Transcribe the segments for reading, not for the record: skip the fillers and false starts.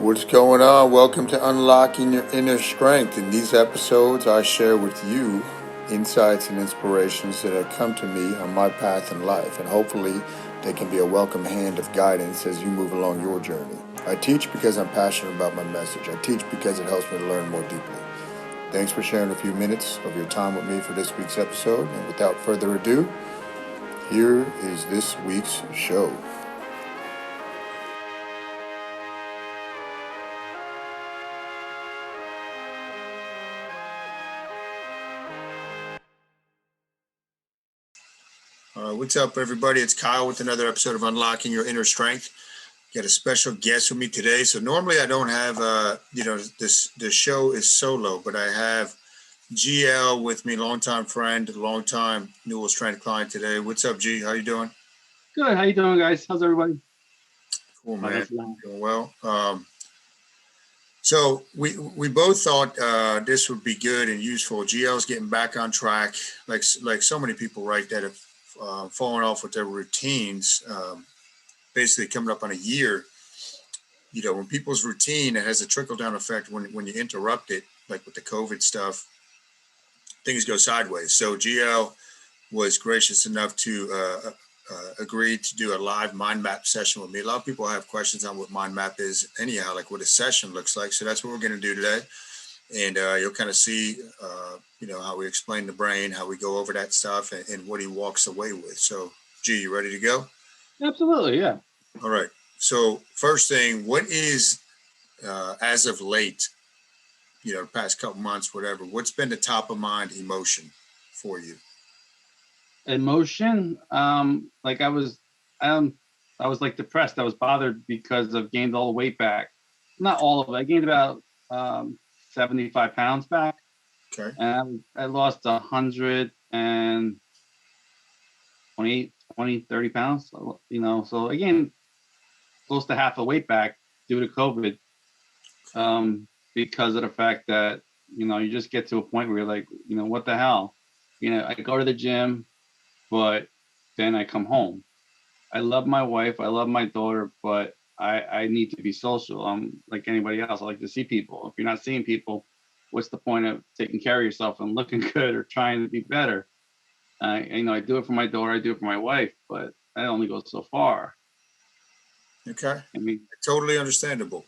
What's going on? Welcome to Unlocking Your Inner Strength. In these episodes, I share with you insights and inspirations that have come to me on my path in life, and hopefully they can be a welcome hand of guidance as you move along your journey. I teach because I'm passionate about my message. I teach because it helps me to learn more deeply. Thanks for sharing a few minutes of your time with me for this week's episode, and without further ado, here is this week's show. What's up, everybody? It's Kyle with another episode of Unlocking Your Inner Strength. Got a special guest with me today. So normally I don't have, the show is solo, but I have GL with me, longtime friend, longtime Newell Strength client today. What's up, G? How you doing? Good. How you doing, guys? How's everybody? Cool, man. Doing well. So we both thought this would be good and useful. GL's getting back on track, like so many people, right, that have fallen off with their routines. Basically coming up on a year. You know, when people's routine, it has a trickle down effect when you interrupt it, like with the COVID stuff, things go sideways. So GL was gracious enough to agree to do a live mind map session with me. A lot of people have questions on what mind map is anyhow, like what a session looks like. So that's what we're going to do today. And you'll kind of see, how we explain the brain, how we go over that stuff, and what he walks away with. So, G, you ready to go? Absolutely, yeah. All right. So first thing, what is, as of late, the past couple months, whatever, what's been the top of mind emotion for you? Emotion, like I was like depressed. I was bothered because I've gained all the weight back. Not all of it. I gained about 75 pounds back. Okay. And I lost 30 pounds. So again, close to half the weight back due to COVID. Because of the fact that, you just get to a point where you're like, what the hell? I go to the gym, but then I come home. I love my wife. I love my daughter, but I need to be social. I'm like anybody else. I like to see people. If you're not seeing people, what's the point of taking care of yourself and looking good or trying to be better? I do it for my daughter. I do it for my wife, but that only goes so far. Okay. I mean, totally understandable.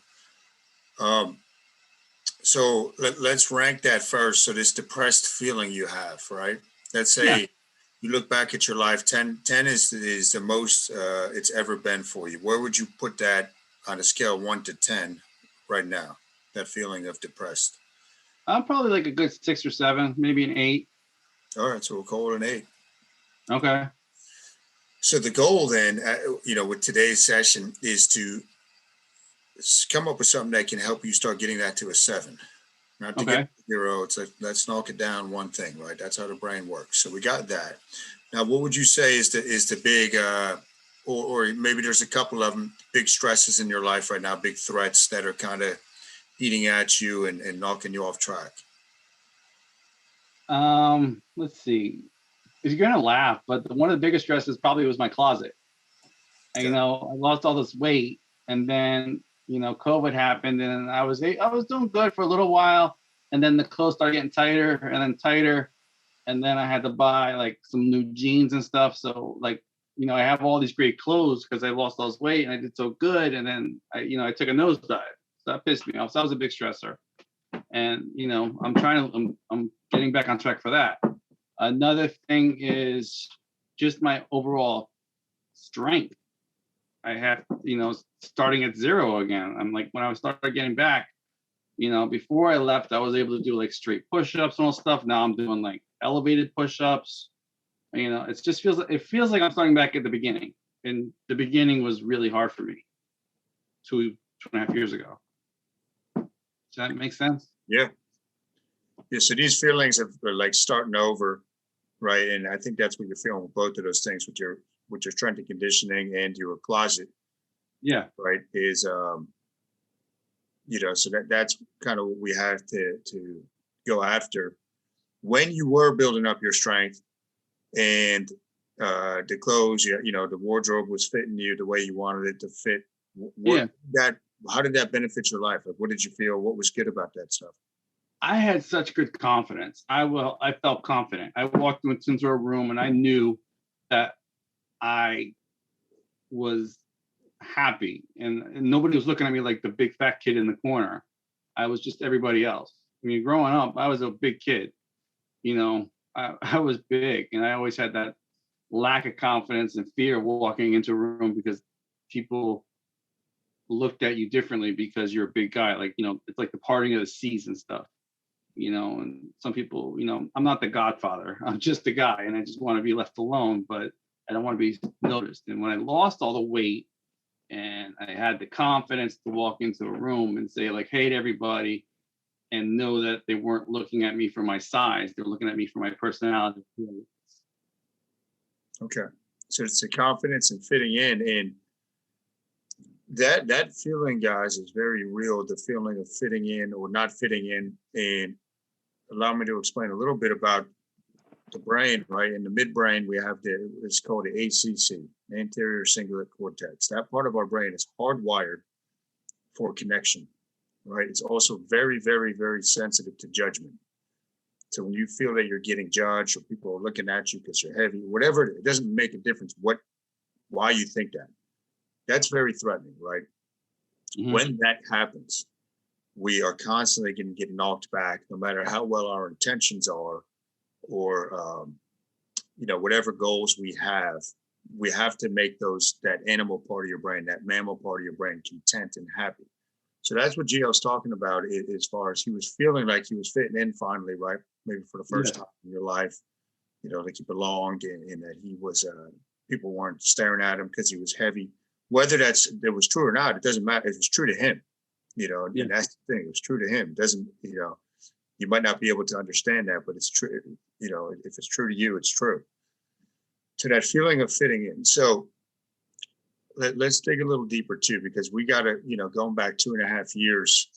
So let's rank that first. So this depressed feeling you have, right? Let's say you look back at your life, 10 is the most it's ever been for you. Where would you put that on a scale of 1 to 10 right now, that feeling of depressed? I'm probably like a good 6 or 7, maybe an 8. All right, so we'll call it an 8. Okay. So the goal then, with today's session is to come up with something that can help you start getting that to a 7. Not to get to 0. It's like, let's knock it down one thing, right? That's how the brain works. So we got that. Now, what would you say is the big, or maybe there's a couple of them, big stresses in your life right now, big threats that are kind of eating at you and knocking you off track? Let's see. You're going to laugh, but one of the biggest stresses probably was my closet. Okay. I lost all this weight, and then COVID happened, and I was doing good for a little while, and then the clothes started getting tighter and then tighter, and then I had to buy like some new jeans and stuff. So like, I have all these great clothes because I lost all this weight and I did so good, and then I took a nosedive. So that pissed me off. So that was a big stressor, and I'm getting back on track for that. Another thing is just my overall strength. I have, starting at 0 again. I'm like, when I started getting back, before I left, I was able to do like straight push-ups and all stuff. Now I'm doing like elevated push-ups. It feels like I'm starting back at the beginning. And the beginning was really hard for me 2.5 years ago. Does that make sense? Yeah. Yeah. So these feelings are like starting over, right? And I think that's what you're feeling with both of those things with your strength and conditioning and your closet. Yeah. Right. Is, so that's kind of what we have to go after. When you were building up your strength and the clothes, the wardrobe was fitting you the way you wanted it to fit. What did that how did that benefit your life? Like, what did you feel? What was good about that stuff? I had such good confidence. I felt confident. I walked into a room and I knew that I was happy, and nobody was looking at me like the big fat kid in the corner. I was just everybody else. I mean, growing up, I was a big kid. I was big, and I always had that lack of confidence and fear walking into a room because people looked at you differently because you're a big guy. Like, it's like the parting of the seas and stuff. And some people, I'm not the godfather. I'm just a guy, and I just want to be left alone, but I don't want to be noticed. And when I lost all the weight and I had the confidence to walk into a room and say, like, hey to everybody, and know that they weren't looking at me for my size, they're looking at me for my personality. Okay. So it's the confidence and fitting in. And that feeling, guys, is very real. The feeling of fitting in or not fitting in. And allow me to explain a little bit about the brain, right? In the midbrain, we have it's called the ACC, anterior cingulate cortex. That part of our brain is hardwired for connection, right? It's also very, very, very sensitive to judgment. So when you feel that you're getting judged or people are looking at you because you're heavy, whatever, it doesn't make a difference why you think that. That's very threatening, right? Mm-hmm. When that happens, we are constantly going to get knocked back, no matter how well our intentions are, or whatever goals we have to make that animal part of your brain, that mammal part of your brain, content and happy. So that's what Gio's talking about, as far as he was feeling like he was fitting in finally, right? Maybe for the first time in your life, like he belonged, and that he was, people weren't staring at him because he was heavy. Whether that was true or not, it doesn't matter. It was true to him, and that's the thing. It was true to him. It doesn't, you might not be able to understand that, but it's true. If it's true to you, it's true. To that feeling of fitting in. So let's dig a little deeper too, because we got to, going back 2.5 years,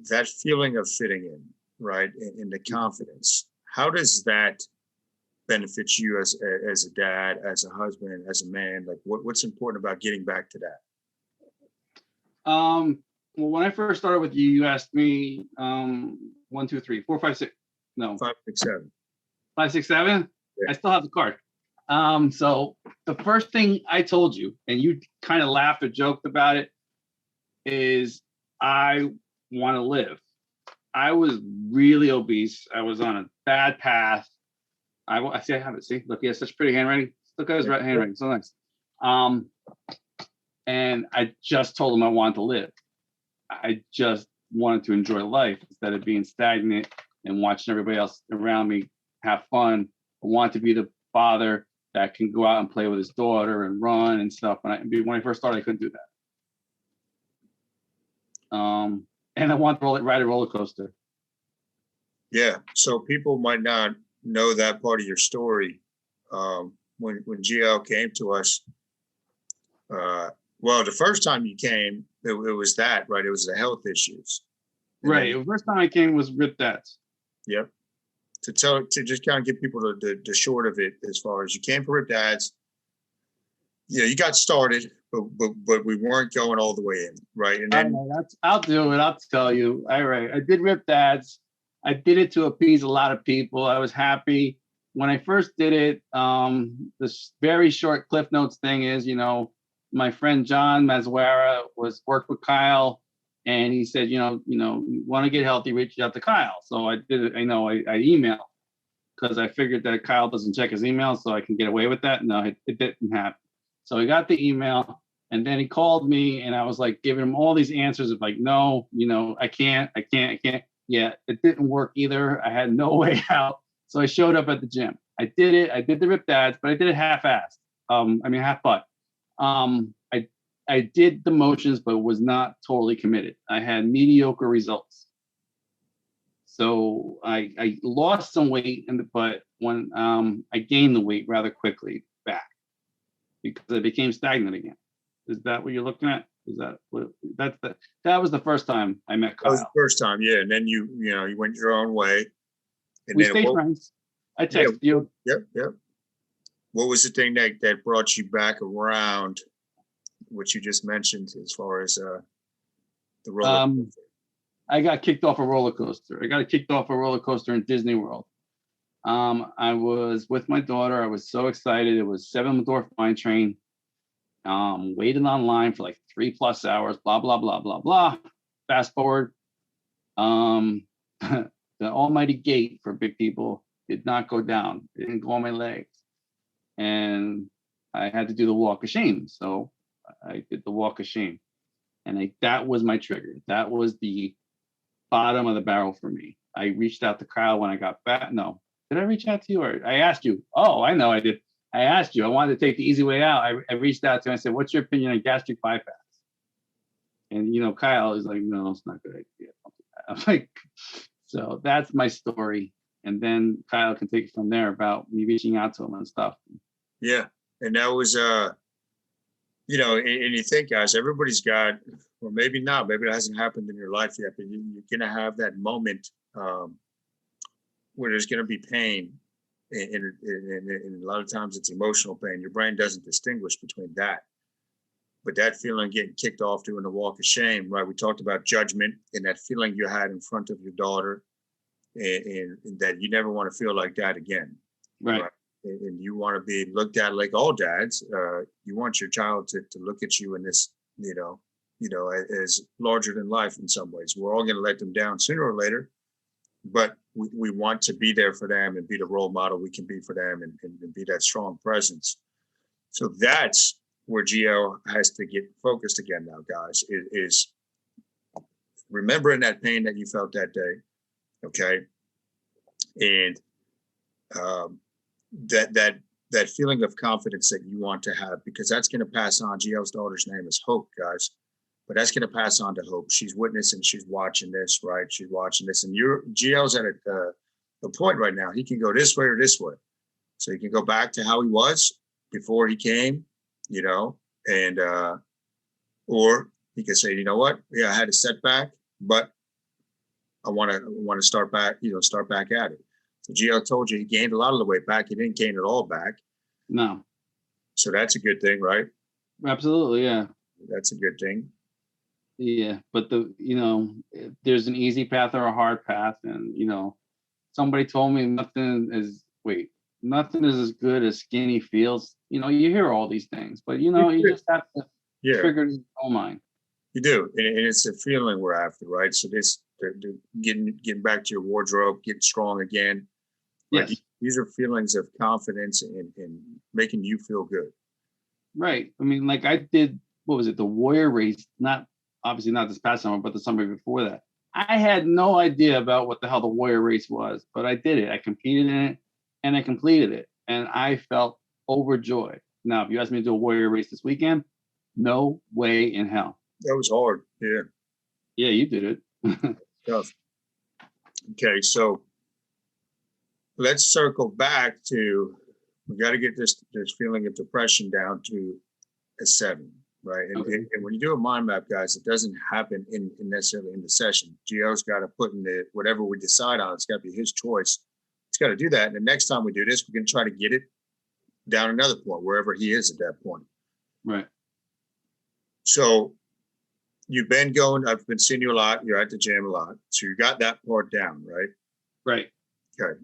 that feeling of fitting in, right, and the confidence. How does that benefit you as a dad, as a husband, as a man? Like, what's important about getting back to that? Well, when I first started with you, you asked me 1, 2, 3, 4, 5, 6. No, 5, 6, 7. 5, 6, 7. Yeah. I still have the card. So the first thing I told you, and you kind of laughed or joked about it, is I want to live. I was really obese. I was on a bad path. I see I have it. See, look, he has such pretty handwriting. Look at his handwriting, so nice. And I just told him I wanted to live. I just wanted to enjoy life instead of being stagnant and watching everybody else around me have fun. I want to be the father that can go out and play with his daughter and run and stuff. And when I first started, I couldn't do that. And I want to ride a roller coaster. Yeah. So people might not know that part of your story. When Gio came to us, well, the first time you came, it was that, right? It was the health issues. And right. The first time I came was ripped dads. Yep. To just kind of give people the short of it, as far as you came for ripped dads. You got started, but we weren't going all the way in, right? And then I'll do it. I'll tell you. All right. I did ripped dads. I did it to appease a lot of people. I was happy. When I first did it, this very short Cliff Notes thing is, my friend John Mazwara worked with Kyle, and he said, you want to get healthy, reach out to Kyle. So I did it. I emailed because I figured that Kyle doesn't check his email, so I can get away with that. No, it didn't happen. So he got the email, and then he called me, and I was like giving him all these answers of like, no, I can't. Yeah, it didn't work either. I had no way out. So I showed up at the gym. I did it. I did the ripped dads, but I did it half-assed. Half butt. I did the motions, but was not totally committed. I had mediocre results. So I lost some weight in the butt when I gained the weight rather quickly back because I became stagnant again. Is that what you're looking at? Is that what that was the first time I met Kyle? That was the first time, yeah. And then you went your own way. And we stayed friends. I texted you. Yep. What was the thing that brought you back around, what you just mentioned, as far as The roller coaster. I got kicked off a roller coaster. I got kicked off a roller coaster in Disney World. I was with my daughter. I was so excited. It was 7 Door Mine Train. Waited online for like 3+ hours, blah, blah, blah, blah, blah. Fast forward. The almighty gate for big people did not go down. It didn't go on my legs. And I had to do the walk of shame. So I did the walk of shame. And that was my trigger. That was the bottom of the barrel for me. I reached out to Kyle when I got back. No, did I reach out to you, or I asked you? Oh, I know I did. I asked you. I wanted to take the easy way out. I reached out to him. I said, "What's your opinion on gastric bypass?" And Kyle is like, "No, it's not a good idea." I'm like, so that's my story. And then Kyle can take it from there about me reaching out to him and stuff. Yeah, and that was and you think, guys, everybody's got, or maybe not, maybe it hasn't happened in your life yet, but you're gonna have that moment where there's gonna be pain. And a lot of times it's emotional pain. Your brain doesn't distinguish between that. But that feeling getting kicked off doing the walk of shame, right? We talked about judgment and that feeling you had in front of your daughter, and that you never want to feel like that again. Right. And you want to be looked at like all dads. You want your child to look at you in this, as larger than life in some ways. We're all going to let them down sooner or later. But we want to be there for them and be the role model we can be for them, and be that strong presence. So that's where GL has to get focused again now, guys, is remembering that pain that you felt that day, okay? And that feeling of confidence that you want to have, because that's going to pass on. GL's daughter's name is Hope, guys. But that's going to pass on to Hope. She's witnessing, she's watching this, right? She's watching this. And GL's at a point right now. He can go this way or this way. So he can go back to how he was before he came, and or he can say, you know what? Yeah, I had a setback, but I want to start back, start back at it. So GL told you he gained a lot of the weight back. He didn't gain it all back. No. So that's a good thing, right? Absolutely, yeah. That's a good thing. Yeah, but there's an easy path or a hard path, and somebody told me nothing is as good as skinny feels. You hear all these things, but you just have to trigger it in your own mind. You do, and it's a feeling we're after, right? So this getting back to your wardrobe, getting strong again. Yes. Right? These are feelings of confidence and making you feel good. Right. I mean, like I did, what was it? The Warrior race, obviously not this past summer, but the summer before that. I had no idea about what the hell the Warrior race was, but I did it. I competed in it and I completed it, and I felt overjoyed. Now, if you ask me to do a Warrior race this weekend, no way in hell. That was hard. Yeah. Yeah, you did it. Tough. Okay, so let's circle back to, we got to get this feeling of depression down to a 7. Right. And, okay. and when you do a mind map, guys, it doesn't happen in necessarily in the session. GL's got to put in whatever we decide on. It's got to be his choice. It's got to do that. And the next time we do this, we're going to try to get it down another point, wherever he is at that point. Right. So you've been going, I've been seeing you a lot. You're at the gym a lot. So you got that part down, right? Right. Okay.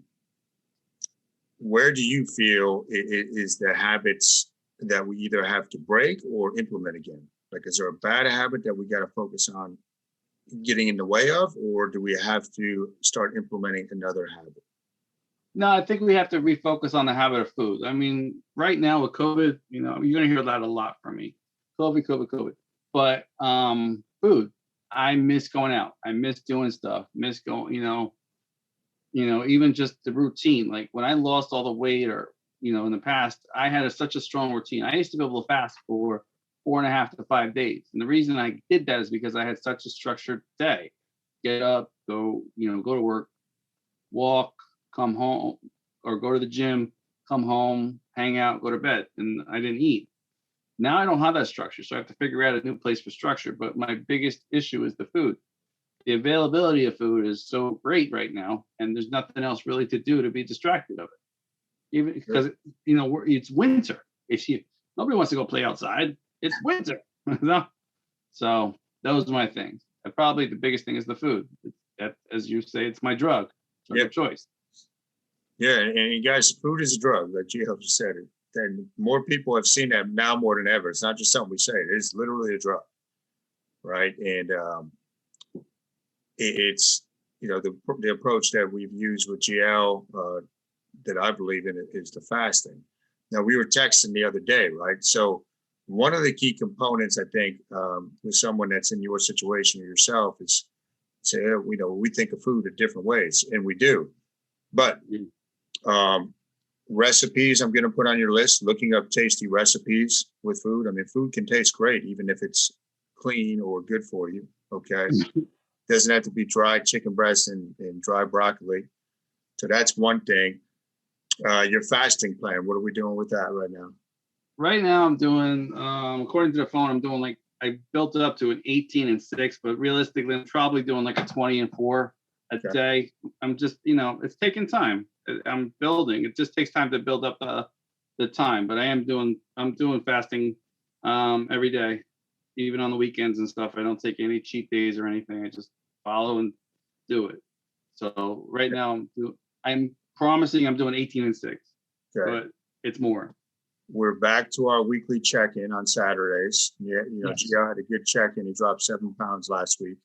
Where do you feel is the habits that we either have to break or implement again? Like, is there a bad habit that we got to focus on getting in the way of, or do we have to start implementing another habit? No, I think we have to refocus on the habit of food. I mean, right now with COVID, you're going to hear that a lot from me. COVID. But food, I miss going out. I miss doing stuff. Miss going, even just the routine. Like when I lost all the weight, or in the past, I had such a strong routine. I used to be able to fast for 4.5 to 5 days. And the reason I did that is because I had such a structured day. Get up, go to work, walk, come home, or go to the gym, come home, hang out, go to bed. And I didn't eat. Now I don't have that structure. So I have to figure out a new place for structure. But my biggest issue is the food. The availability of food is so great right now. And there's nothing else really to do to be distracted of it. Even because it's winter. Nobody wants to go play outside. It's winter. So those are my things. probably the biggest thing is the food. As you say, it's my drug of choice. Yeah, and you guys, food is a drug, like Gio just said it. And more people have seen that now more than ever. It's not just something we say; it is literally a drug, right? And it's the approach that we've used with GL that I believe in is the fasting. Now, we were texting the other day, right? So one of the key components, I think, with someone that's in your situation or yourself is say, we think of food in different ways, and we do. But recipes, I'm going to put on your list, looking up tasty recipes with food. I mean, food can taste great, even if it's clean or good for you. Okay. Doesn't have to be dry chicken breast and dry broccoli. So that's one thing. Your fasting plan, what are we doing with that right now? Right now I'm doing, according to the phone, I'm doing like, I built it up to an 18 and 6, but realistically I'm probably doing like a 20 and 4 a day. I'm just, it's taking time. I'm building. It just takes time to build up the time, but I'm doing fasting every day, even on the weekends and stuff. I don't take any cheat days or anything. I just follow and do it. So right now I'm promising I'm doing 18 and 6, but it's more. We're back to our weekly check-in on Saturdays. Yeah, Gio had a good check-in. He dropped 7 pounds last week.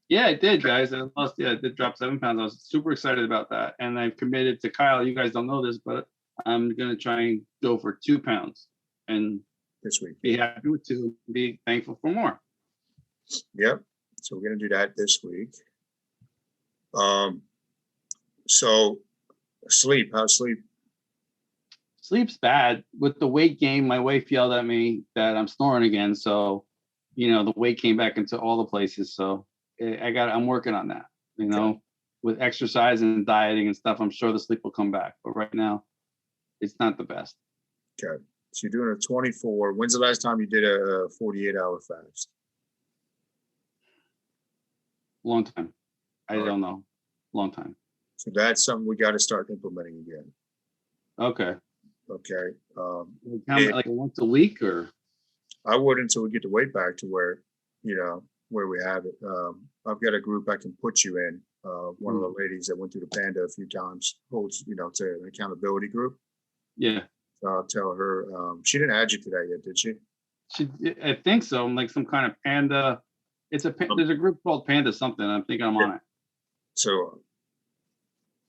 Yeah, I did, guys. I did drop 7 pounds. I was super excited about that. And I've committed to Kyle. You guys don't know this, but I'm going to try and go for 2 pounds and this week. Be happy with 2, be thankful for more. Yep. So we're going to do that this week. So sleep, how's sleep? Sleep's bad. With the weight gain, my wife yelled at me that I'm snoring again. So, the weight came back into all the places. So I'm working on that, with exercise and dieting and stuff. I'm sure the sleep will come back, but right now it's not the best. Okay. So you're doing a 24. When's the last time you did a 48-hour fast? Long time. I don't know. Long time. So that's something we got to start implementing again. Okay. Like once a week, or? I would until we get the weight back to where we have it. I've got a group I can put you in. One of the ladies that went through the Panda a few times holds, it's an accountability group. Yeah. So I'll tell her. She didn't add you to that yet, did she? I think so. I'm like some kind of Panda. There's a group called Panda something. I'm thinking I'm on it. So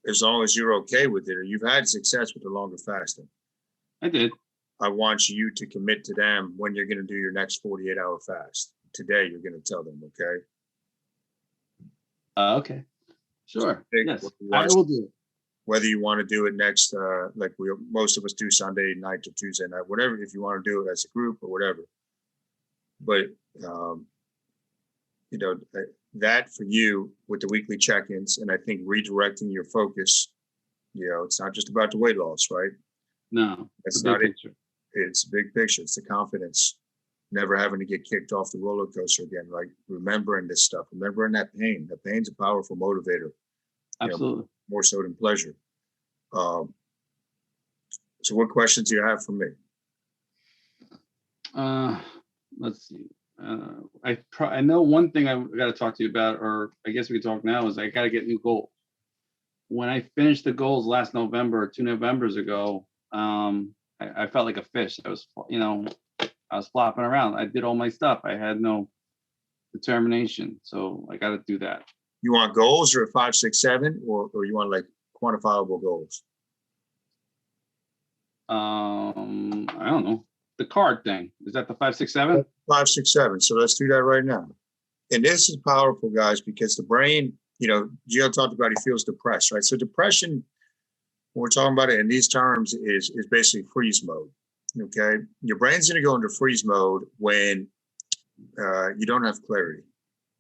as long as you're okay with it, or you've had success with the longer fasting. I did. I want you to commit to them when you're going to do your next 48-hour fast. Today, you're going to tell them, okay? Okay. Sure. Yes, I will do it. Whether you want to do it next, like most of us do Sunday night or Tuesday night, whatever, if you want to do it as a group or whatever. But, that for you with the weekly check-ins, and I think redirecting your focus, it's not just about the weight loss, right? No, that's not it. It's a big picture. It's the confidence, never having to get kicked off the roller coaster again. Like remembering this stuff, remembering that pain. The pain's a powerful motivator. Absolutely. More so than pleasure. So what questions do you have for me? Let's see. I know one thing I got to talk to you about, or I guess we can talk now, is I got to get new goals. When I finished the goals last November, 2 Novembers ago, I felt like a fish. I was flopping around. I did all my stuff. I had no determination. So I got to do that. You want goals or 5, 6, 7, or you want like quantifiable goals? I don't know. The card thing. Is that the 5, 6, 7? 5, 6, 7. So let's do that right now. And this is powerful, guys, because the brain, Gio talked about he feels depressed, right? So depression, when we're talking about it in these terms, is basically freeze mode. Okay. Your brain's going to go into freeze mode when you don't have clarity.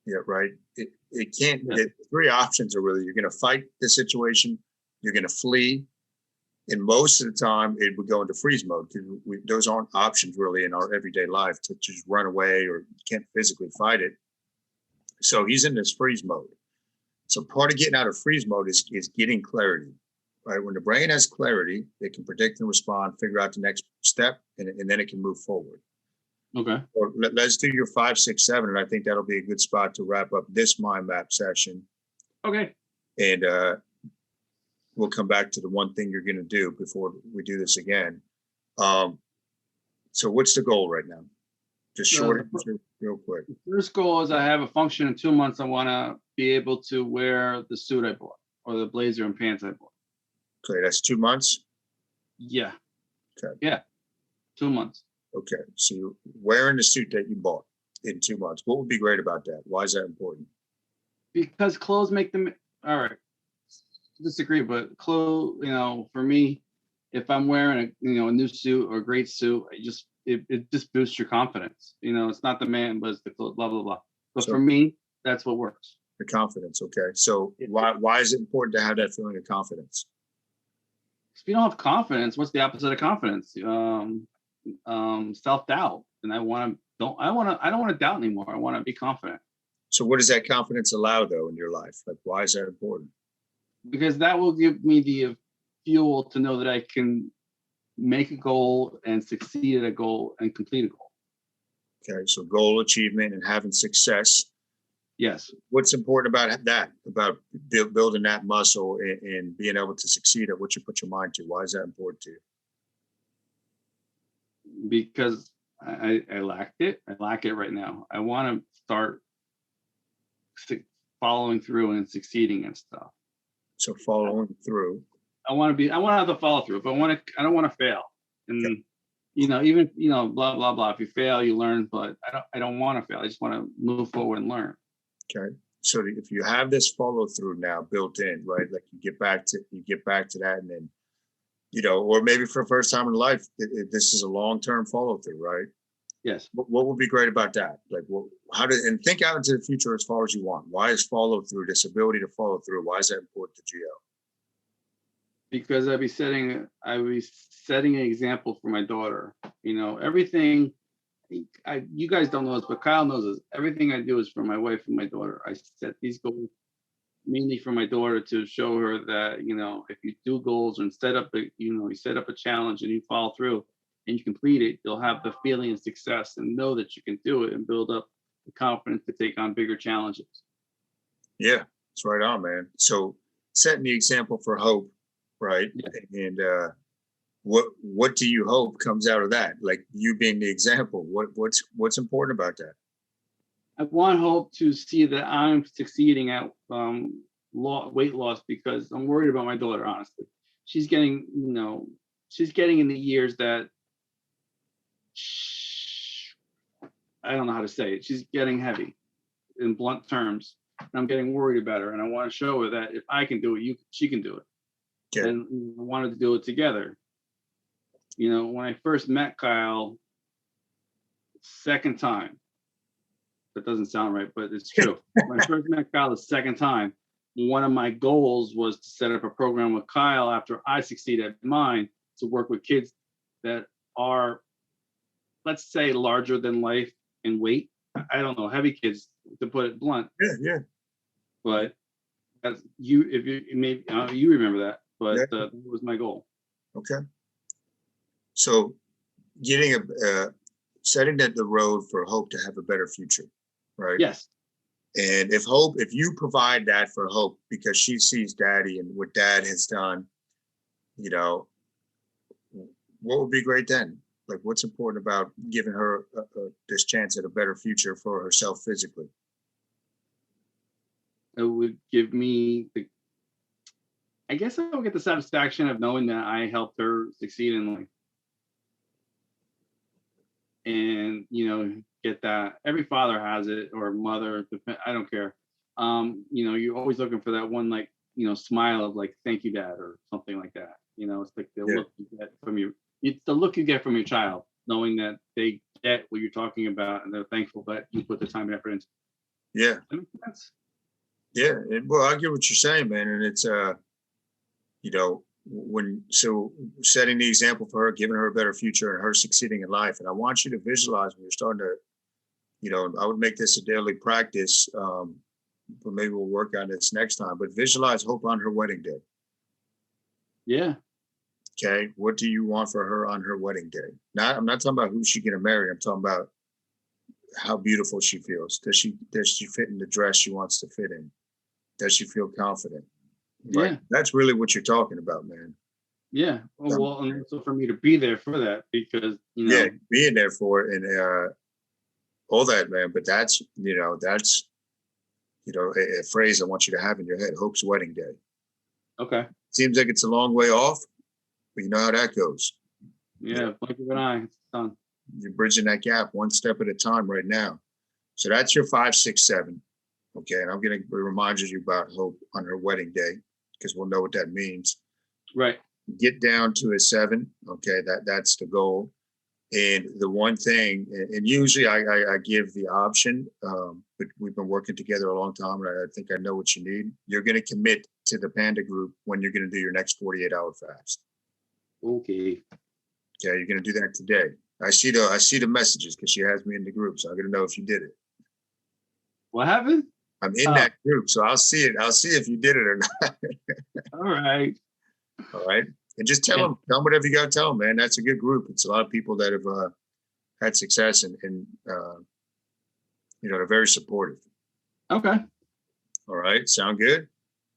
Yeah, right. It can't. Yeah. 3 options are really: you're going to fight the situation, you're going to flee, and most of the time it would go into freeze mode because those aren't options really in our everyday life to just run away or you can't physically fight it. So he's in this freeze mode. So part of getting out of freeze mode is getting clarity. Right? When the brain has clarity, it can predict and respond, figure out the next step, and then it can move forward. Okay. Or let's do your 5, 6, 7, and I think that'll be a good spot to wrap up this mind map session. Okay. And we'll come back to the one thing you're going to do before we do this again. So what's the goal right now? Just short, real quick. The first goal is I have a function in 2 months. I want to be able to wear the suit I bought or the blazer and pants I bought. Okay, that's 2 months. Yeah. Okay. Yeah. 2 months. Okay, so you're wearing the suit that you bought in 2 months. What would be great about that? Why is that important? Because clothes make them. All right. Disagree, but clothes, for me, if I'm wearing a new suit or a great suit, it just boosts your confidence. It's not the man, but it's the clothes, blah, blah, blah. But for me, that's what works. The confidence. Okay. So why is it important to have that feeling of confidence? If you don't have confidence, what's the opposite of confidence? Self-doubt. And I don't want to doubt anymore. I want to be confident. So what does that confidence allow though in your life? Like, why is that important? Because that will give me the fuel to know that I can make a goal and succeed at a goal and complete a goal. Okay, so goal achievement and having success. Yes. What's important about that, about building that muscle and being able to succeed at what you put your mind to? Why is that important to you? Because I lacked it. I lack it right now. I want to start following through and succeeding and stuff. So following through. I want to have the follow through, but I don't want to fail. And okay. Even blah blah blah. If you fail, you learn. But I don't want to fail. I just want to move forward and learn. Okay. So if you have this follow through now built in, right? Like you get back to that, and then or maybe for the first time in life, this is a long term follow through, right? Yes. What would be great about that? Like, and think out into the future as far as you want. Why is follow through, this ability to follow through, why is that important to Gio? Because I'd be setting an example for my daughter. Everything. You guys don't know this, but Kyle knows this. Everything I do is for my wife and my daughter. I set these goals mainly for my daughter to show her that if you do goals and set up you set up a challenge and you follow through and you complete it, you'll have the feeling of success and know that you can do it and build up the confidence to take on bigger challenges. Yeah, it's right on, man. So setting the example for hope, right? Yeah. And what do you hope comes out of that? Like you being the example, what's important about that? I want Hope to see that I'm succeeding at weight loss because I'm worried about my daughter, honestly. She's getting, in the years that I don't know how to say it. She's getting heavy in blunt terms. And I'm getting worried about her. And I want to show her that if I can do it, she can do it. Yeah. And I wanted to do it together. When I first met Kyle, second time, that doesn't sound right, but it's true. When I first met Kyle the second time, one of my goals was to set up a program with Kyle after I succeeded at mine to work with kids that are, let's say, larger than life in weight. I don't know, heavy kids, to put it blunt. Yeah. But as you remember that, but that was my goal. Okay. So getting setting the road for Hope to have a better future, right? Yes. And if you provide that for Hope because she sees Daddy and what Dad has done, what would be great then? Like, what's important about giving her this chance at a better future for herself physically? It would give me I guess I would get the satisfaction of knowing that I helped her succeed in life. And get that. Every father has it, or mother, I don't care. You're always looking for that one, like, smile of like, thank you, Dad, or something like that. It's like the look you get from it's the look you get from your child, knowing that they get what you're talking about and they're thankful that you put the time and effort into. Yeah. That makes sense. Yeah. Well, I get what you're saying, man. And it's so setting the example for her, giving her a better future and her succeeding in life. And I want you to visualize when you're starting to, I would make this a daily practice, but maybe we'll work on this next time, but visualize Hope on her wedding day. Yeah. Okay. What do you want for her on her wedding day? I'm not talking about who she's going to marry. I'm talking about how beautiful she feels. Does she fit in the dress she wants to fit in? Does she feel confident? Right. Yeah. That's really what you're talking about, man. Yeah. Well, and also for me to be there for that, because Yeah, being there for it and all that, man. But that's a phrase I want you to have in your head: Hope's wedding day. Okay. Seems like it's a long way off, but you know how that goes. Yeah, blink of an eye, it's done. You're bridging that gap one step at a time right now. So that's your 5, 6, 7. Okay, and I'm going to remind you about Hope on her wedding day because we'll know what that means. Right. Get down to a 7. Okay, that's the goal. And the one thing, and usually I give the option, but we've been working together a long time, and I think I know what you need. You're going to commit to the Panda group when you're going to do your next 48-hour fast. Okay. Okay, you're going to do that today. I see the messages because she has me in the group, so I'm going to know if you did it. What happened? I'm in that group, so I'll see it. I'll see if you did it or not. All right. All right. And just tell them whatever you got to tell them, man. That's a good group. It's a lot of people that have had success and they're very supportive. Okay. All right. Sound good?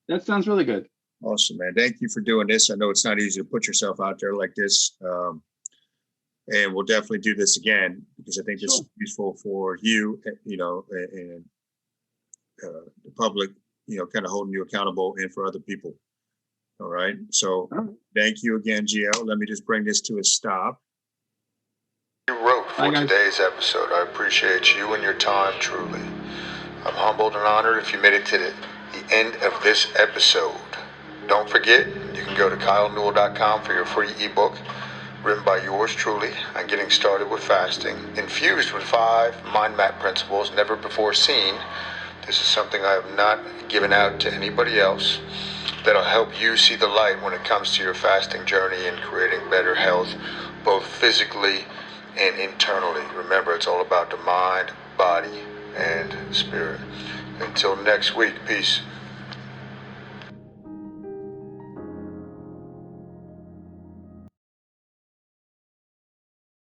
That sounds really good. Awesome, man. Thank you for doing this. I know it's not easy to put yourself out there like this. And we'll definitely do this again because I think this is useful for you, and the public, kind of holding you accountable and for other people. All right. So thank you again, GL. Let me just bring this to a stop. You wrote for today's episode. I appreciate you and your time, truly. I'm humbled and honored if you made it to the end of this episode. Don't forget, you can go to kylenewell.com for your free ebook written by yours truly on getting started with fasting, infused with 5 mind map principles never before seen. This is something I have not given out to anybody else. That'll help you see the light when it comes to your fasting journey and creating better health, both physically and internally. Remember, it's all about the mind, body, and spirit. Until next week, peace.